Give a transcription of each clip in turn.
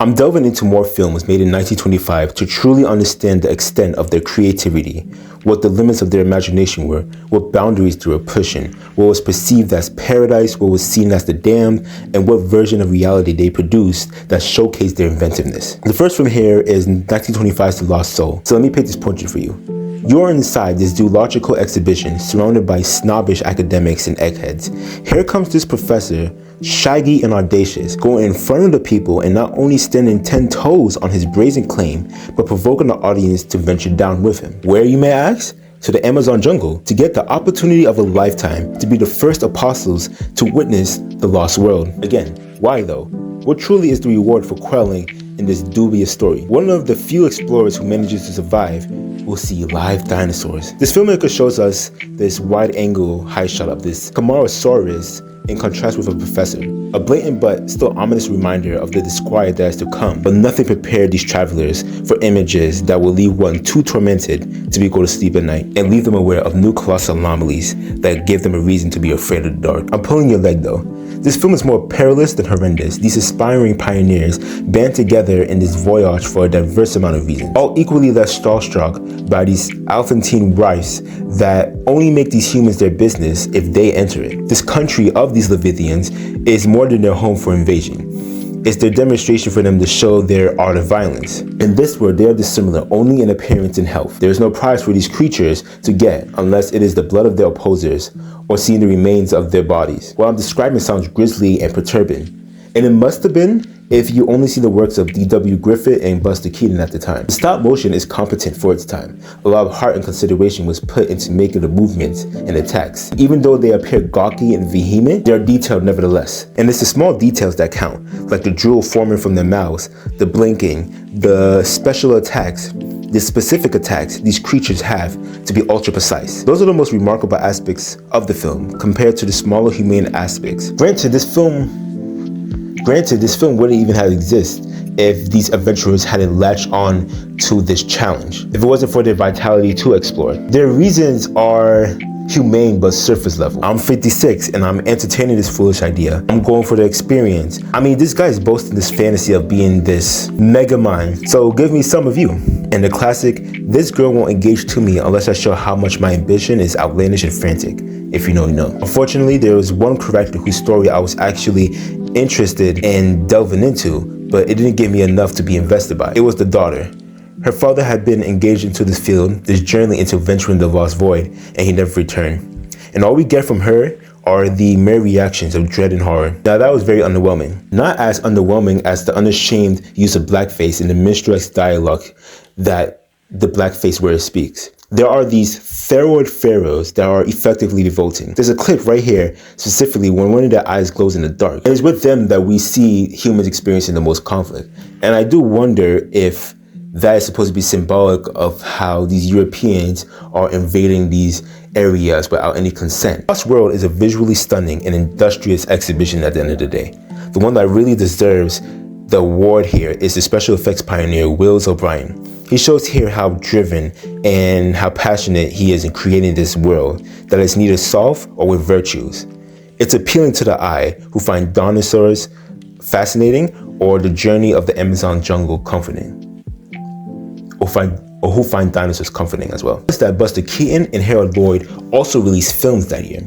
I'm delving into more films made in 1925 to truly understand the extent of their creativity, what the limits of their imagination were, what boundaries they were pushing, what was perceived as paradise, what was seen as the damned, and what version of reality they produced that showcased their inventiveness. The first film here is 1925's The Lost Soul, so let me paint this portrait for you. You're inside this zoological exhibition surrounded by snobbish academics and eggheads. Here comes this professor, shaggy and audacious, going in front of the people and not only standing 10 toes on his brazen claim, but provoking the audience to venture down with him. Where, you may ask? To the Amazon jungle, to get the opportunity of a lifetime to be the first apostles to witness the lost world. Again, why though? What truly is the reward for quelling in this dubious story? One of the few explorers who manages to survive will see live dinosaurs. This filmmaker shows us this wide-angle high shot of this Camarasaurus in contrast with a professor. A blatant but still ominous reminder of the disquiet that is to come, but nothing prepared these travelers for images that will leave one too tormented to go to sleep at night and leave them aware of new colossal anomalies that give them a reason to be afraid of the dark. I'm pulling your leg though. This film is more perilous than horrendous. These aspiring pioneers band together in this voyage for a diverse amount of reasons, all equally less starstruck by these Alphantine rifts that only make these humans their business if they enter it. This country of these Leviathians is more than their home for invasion. It's their demonstration for them to show their art of violence. In this world, they are dissimilar only in appearance and health. There is no prize for these creatures to get unless it is the blood of their opposers or seeing the remains of their bodies. What I'm describing sounds grisly and perturbing, and it must have been if you only see the works of D.W. Griffith and Buster Keaton at the time. The stop motion is competent for its time. A lot of heart and consideration was put into making the movements and attacks. Even though they appear gawky and vehement, they are detailed nevertheless. And it's the small details that count, like the drool forming from their mouths, the blinking, the special attacks, the specific attacks these creatures have to be ultra precise. Those are the most remarkable aspects of the film compared to the smaller humane aspects. Granted, this film wouldn't even have existed if these adventurers hadn't latched on to this challenge, if it wasn't for their vitality to explore. Their reasons are humane but surface level. I'm 56 and I'm entertaining this foolish idea. I'm going for the experience. I mean, this guy is boasting this fantasy of being this mega mind, so give me some of you. And the classic, this girl won't engage to me unless I show how much my ambition is outlandish and frantic. If you know, you know. Unfortunately, there was one character whose story I was actually interested in delving into, but it didn't give me enough to be invested by. It was the daughter. Her father had been engaged into this field, this journey into venturing the lost void, and he never returned. And all we get from her are the mere reactions of dread and horror. Now that was very underwhelming. Not as underwhelming as the unashamed use of blackface in the minstrel's dialogue that the blackface wearer speaks. There are these thyroid pharaohs that are effectively revolting. There's a clip right here, specifically when one of their eyes glows in the dark. And it's with them that we see humans experiencing the most conflict. And I do wonder if that is supposed to be symbolic of how these Europeans are invading these areas without any consent. Lost World is a visually stunning and industrious exhibition at the end of the day. The one that really deserves the award here is the special effects pioneer, Wills O'Brien. He shows here how driven and how passionate he is in creating this world that is neither soft or with virtues. It's appealing to the eye who find dinosaurs fascinating or the journey of the Amazon jungle comforting. Or who find dinosaurs comforting as well. It's that Buster Keaton and Harold Lloyd also released films that year.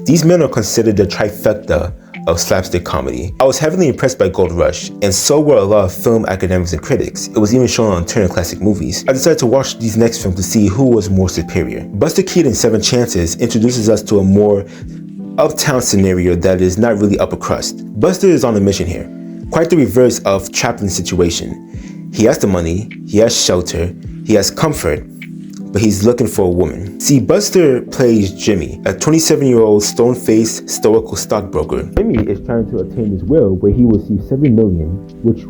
These men are considered the trifecta of slapstick comedy. I was heavily impressed by Gold Rush, and so were a lot of film academics and critics. It was even shown on Turner Classic Movies. I decided to watch these next films to see who was more superior. Buster Keaton's Seven Chances introduces us to a more uptown scenario that is not really upper crust. Buster is on a mission here, quite the reverse of Chaplin's situation. He has the money, he has shelter, he has comfort, but he's looking for a woman. See, Buster plays Jimmy, a 27-year-old stone-faced, stoical stockbroker. Jimmy is trying to attain his will where he will receive $7 million, which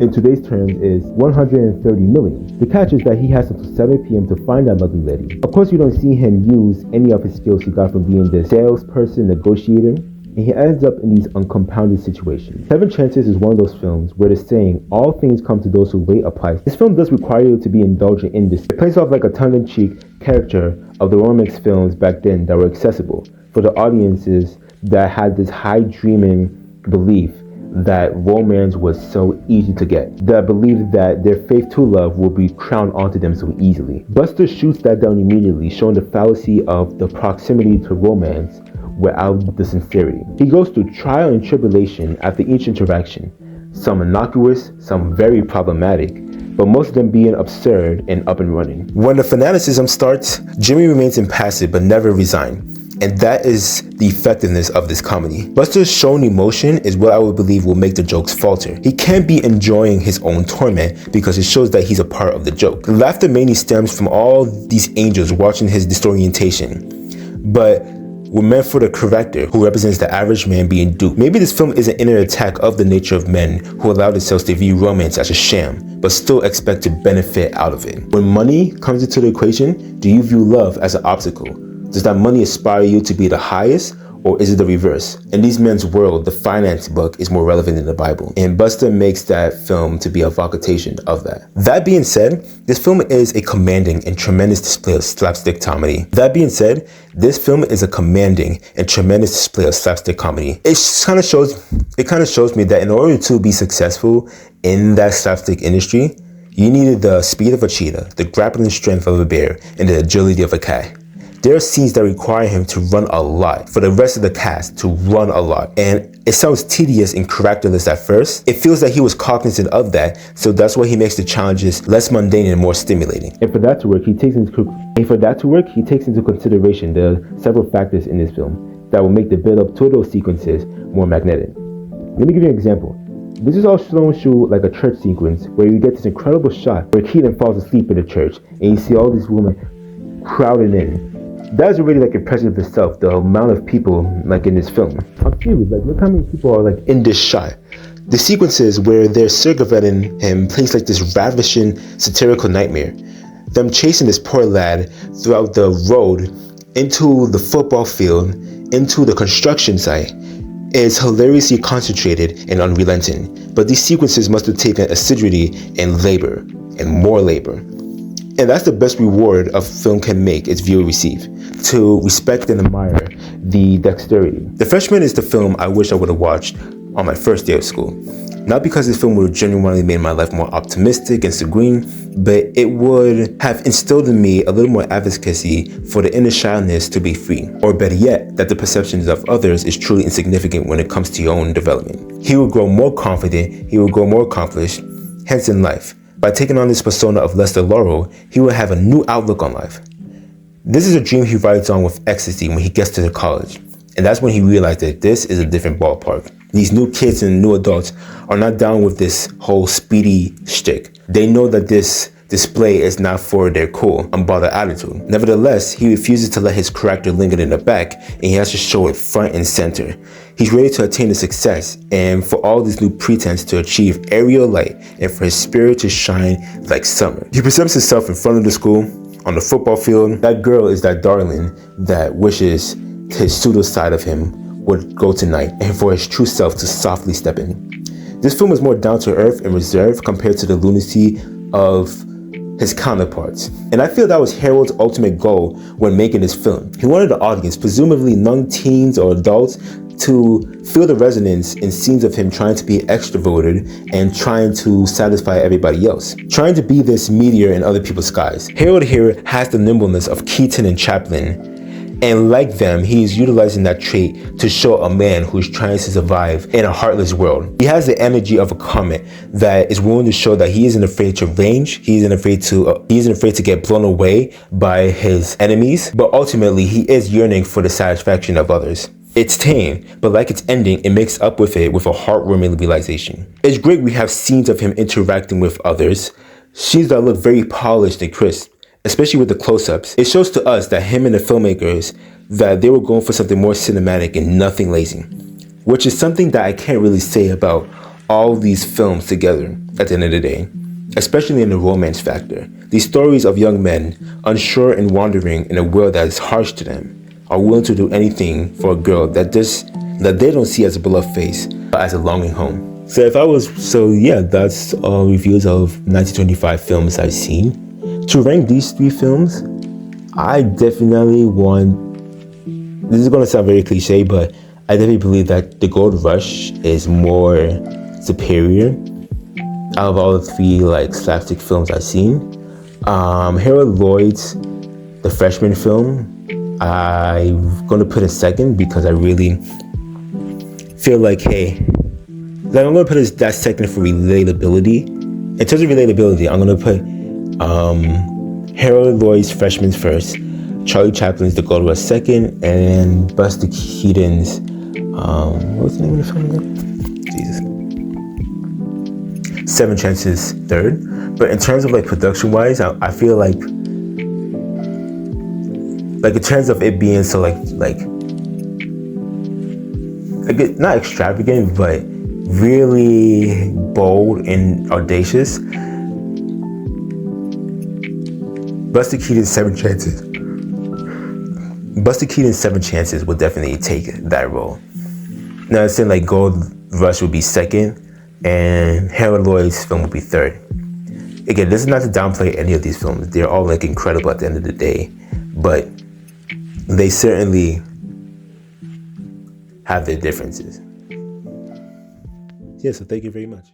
in today's terms is $130 million. The catch is that he has until 7 p.m. to find that lovely lady. Of course, you don't see him use any of his skills he got from being the salesperson, negotiator, and he ends up in these uncompounded situations. Seven Chances is one of those films where the saying, all things come to those who wait, applies. This film does require you to be indulgent in this. It plays off like a tongue-in-cheek character of the romance films back then that were accessible for the audiences that had this high dreaming belief that romance was so easy to get, that believed that their faith to love will be crowned onto them so easily. Buster shoots that down immediately, showing the fallacy of the proximity to romance without the sincerity. He goes through trial and tribulation after each interaction, some innocuous, some very problematic, but most of them being absurd and up and running. When the fanaticism starts, Jimmy remains impassive but never resigned. And that is the effectiveness of this comedy. Buster's shown emotion is what I would believe will make the jokes falter. He can't be enjoying his own torment because it shows that he's a part of the joke. Laughter mainly stems from all these angels watching his disorientation, but were meant for the corrector who represents the average man being duped. Maybe this film is an inner attack of the nature of men who allow themselves to view romance as a sham, but still expect to benefit out of it. When money comes into the equation, do you view love as an obstacle? Does that money inspire you to be the highest, or is it the reverse? In these men's world, the finance book is more relevant than the Bible, and Buster makes that film to be a vocation of that. That being said, this film is a commanding and tremendous display of slapstick comedy. It kind of shows me that in order to be successful in that slapstick industry, you needed the speed of a cheetah, the grappling strength of a bear, and the agility of a cat. There are scenes that require him to run a lot, for the rest of the cast to run a lot. And it sounds tedious and characterless at first. It feels that he was cognizant of that, so that's why he makes the challenges less mundane and more stimulating. And for that to work, he takes into consideration the several factors in this film that will make the build-up to those sequences more magnetic. Let me give you an example. This is all shown through like a church sequence where you get this incredible shot where Keaton falls asleep in the church and you see all these women crowded in. That's already like impressive itself, the amount of people like in this film. I'm curious, like look how many people are like in this shot. The sequences where they're circumventing him plays like this ravishing satirical nightmare. Them chasing this poor lad throughout the road, into the football field, into the construction site, is hilariously concentrated and unrelenting. But these sequences must have taken assiduity and labor, and more labor. And that's the best reward a film can make its viewer receive, to respect and admire the dexterity. The Freshman is the film I wish I would have watched on my first day of school. Not because this film would have genuinely made my life more optimistic and serene, but it would have instilled in me a little more advocacy for the inner shyness to be free. Or better yet, that the perceptions of others is truly insignificant when it comes to your own development. He will grow more confident, he will grow more accomplished, hence in life. By taking on this persona of Lester Laurel, he will have a new outlook on life. This is a dream he rides on with ecstasy when he gets to the college. And that's when he realized that this is a different ballpark. These new kids and new adults are not down with this whole speedy shtick. They know that this display is not for their cool, unbothered attitude. Nevertheless, he refuses to let his character linger in the back, and he has to show it front and center. He's ready to attain the success, and for all this new pretense to achieve aerial light, and for his spirit to shine like summer. He presents himself in front of the school, on the football field. That girl is that darling that wishes his pseudo side of him would go tonight, and for his true self to softly step in. This film is more down to earth and reserved compared to the lunacy of his counterparts. And I feel that was Harold's ultimate goal when making this film. He wanted the audience, presumably young teens or adults, to feel the resonance in scenes of him trying to be extroverted and trying to satisfy everybody else. Trying to be this meteor in other people's skies. Harold here has the nimbleness of Keaton and Chaplin, and like them, he is utilizing that trait to show a man who is trying to survive in a heartless world. He has the energy of a comet that is willing to show that he isn't afraid to range, he isn't afraid to get blown away by his enemies, but ultimately he is yearning for the satisfaction of others. It's tame, but like its ending, it makes up with it with a heartwarming realization. It's great we have scenes of him interacting with others, scenes that look very polished and crisp. Especially with the close-ups. It shows to us that him and the filmmakers, that they were going for something more cinematic and nothing lazy. Which is something that I can't really say about all these films together at the end of the day. Especially in the romance factor. These stories of young men, unsure and wandering in a world that is harsh to them, are willing to do anything for a girl that they don't see as a beloved face, but as a longing home. That's reviews of 1925 films I've seen. To rank these three films, I definitely want, this is going to sound very cliche, but I definitely believe that The Gold Rush is more superior out of all the 3 like slapstick films I've seen. Harold Lloyd's The Freshman film, I'm gonna put a second because I really feel like, hey, like I'm gonna put that second for relatability. In terms of relatability, I'm gonna put Harold Lloyd's Freshman first, Charlie Chaplin's The Gold Rush second, and Buster Keaton's what was the name of the film again? Jesus. 7 Chances third. But in terms of like production wise, I feel like in terms of it being so like not extravagant, but really bold and audacious, Buster Keaton's 7 Chances would definitely take that role. Now, I'm saying like Gold Rush would be second, and Harold Lloyd's film would be third. Again, this is not to downplay any of these films. They're all like incredible at the end of the day, but they certainly have their differences. Yeah, so thank you very much.